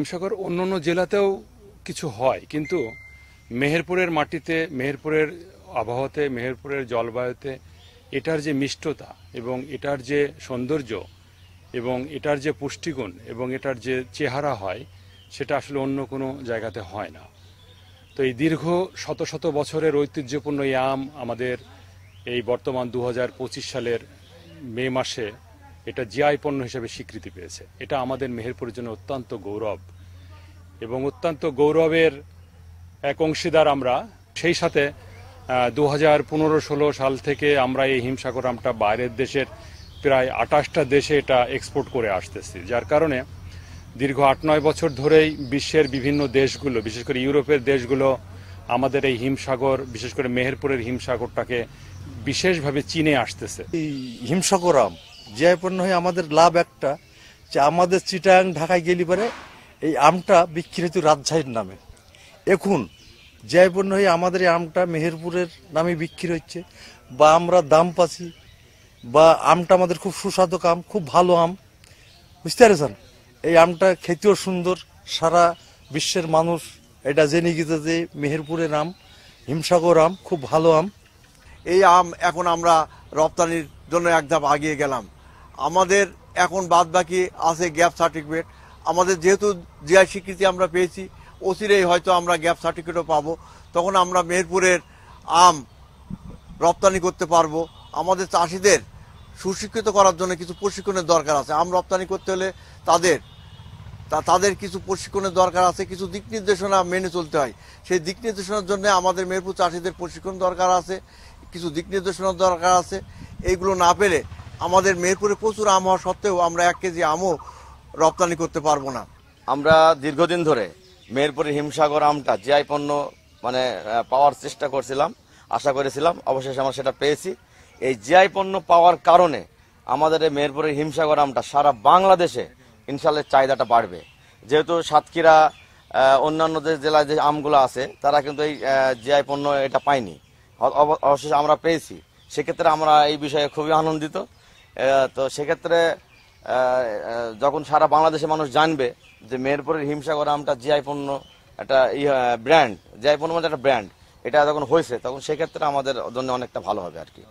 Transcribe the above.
হিমসাগর অন্যান্য জেলাতেও কিছু হয়, কিন্তু মেহেরপুরের মাটিতে, মেহেরপুরের আবহাওয়াতে, মেহেরপুরের জলবায়ুতে এটার যে মিষ্টতা এবং এটার যে সৌন্দর্য এবং এটার যে পুষ্টিগুণ এবং এটার যে চেহারা হয়, সেটা আসলে অন্য কোনো জায়গাতে হয় না। তো এই দীর্ঘ শত শত বছরের ঐতিহ্যপূর্ণ এই আম আমাদের এই বর্তমান 2025 সালের মে মাসে এটা জিআই পণ্য হিসেবে স্বীকৃতি পেয়েছে। এটা আমাদের মেহেরপুরের জন্য অত্যন্ত গৌরব এবং অত্যন্ত গৌরবের এক অংশীদার আমরা। সেই সাথে 2015-16 সাল থেকে আমরা এই হিমসাগর আমটা বাইরের দেশের প্রায় 28টা দেশে এটা এক্সপোর্ট করে আসতেছি, যার কারণে দীর্ঘ 8-9 বছর ধরেই বিশ্বের বিভিন্ন দেশগুলো, বিশেষ করে ইউরোপের দেশগুলো আমাদের এই হিমসাগর, বিশেষ করে মেহেরপুরের হিমসাগরটাকে বিশেষভাবে চিনে আসতেছে। এই হিমসাগর আম জিআই পণ্য হয়ে আমাদের লাভ একটা, যে আমাদের চিটাগাং ঢাকায় গেলি পারে এই আমটা বিক্রি হতো রাজশাহীর নামে। এখন জিআই পণ্য হয়ে আমাদের এই আমটা মেহেরপুরের নামে বিক্রি হচ্ছে, বা আমরা দাম পাচ্ছি, বা আমটা আমাদের খুব সুস্বাদু আম, খুব ভালো আম, বুঝতে পারছেন। এই আমটা খেতেও সুন্দর, সারা বিশ্বের মানুষ এটা জেনে গেছে যে মেহেরপুরের আম, হিমসাগর আম খুব ভালো আম। এই আম এখন আমরা রপ্তানির জন্য এক ধাপ আগিয়ে গেলাম। আমাদের এখন বাদ বাকি আছে গ্যাপ সার্টিফিকেট। আমাদের যেহেতু জিআই স্বীকৃতি আমরা পেয়েছি, অচিরেই হয়তো আমরা গ্যাপ সার্টিফিকেটও পাবো। তখন আমরা মেহেরপুরের আম রপ্তানি করতে পারবো। আমাদের চাষিদের সুশিক্ষিত করার জন্য কিছু প্রশিক্ষণের দরকার আছে। আম রপ্তানি করতে হলে তাদের কিছু প্রশিক্ষণের দরকার আছে, কিছু দিক নির্দেশনা মেনে চলতে হয়। সেই দিক নির্দেশনার জন্য আমাদের মেহেরপুর চাষিদের প্রশিক্ষণ দরকার আছে, কিছু দিক নির্দেশনার দরকার আছে। এইগুলো না পেলে আমাদের মেহেরপুরে প্রচুর আম হওয়া সত্ত্বেও আমরা 1 কেজি আমও রপ্তানি করতে পারবো না। আমরা দীর্ঘদিন ধরে মেহেরপুরের হিমসাগর আমটা জিআই পণ্য পাওয়ার চেষ্টা করছিলাম, আশা করেছিলাম, অবশেষে আমরা সেটা পেয়েছি। এই জিআই পণ্য পাওয়ার কারণে আমাদের এই মেহেরপুরের হিমসাগর আমটা সারা বাংলাদেশে ইনশাল্লাহ চাহিদাটা বাড়বে। যেহেতু সাতক্ষীরা, অন্যান্য যে জেলায় যে আমগুলো আছে তারা কিন্তু এই জিআই পণ্য এটা পায়নি, অবশেষে আমরা পেয়েছি। সেক্ষেত্রে আমরা এই বিষয়ে খুবই আনন্দিত। তো সেক্ষেত্রে যখন সারা বাংলাদেশের মানুষ জানবে যে মেহেরপুরের হিমসাগর আমটা জিআই পণ্য একটা ব্র্যান্ড, জিআই পণ্য মানে একটা ব্র্যান্ড, এটা যখন হয়েছে, তখন সেক্ষেত্রে আমাদের জন্য অনেকটা ভালো হবে আর কি।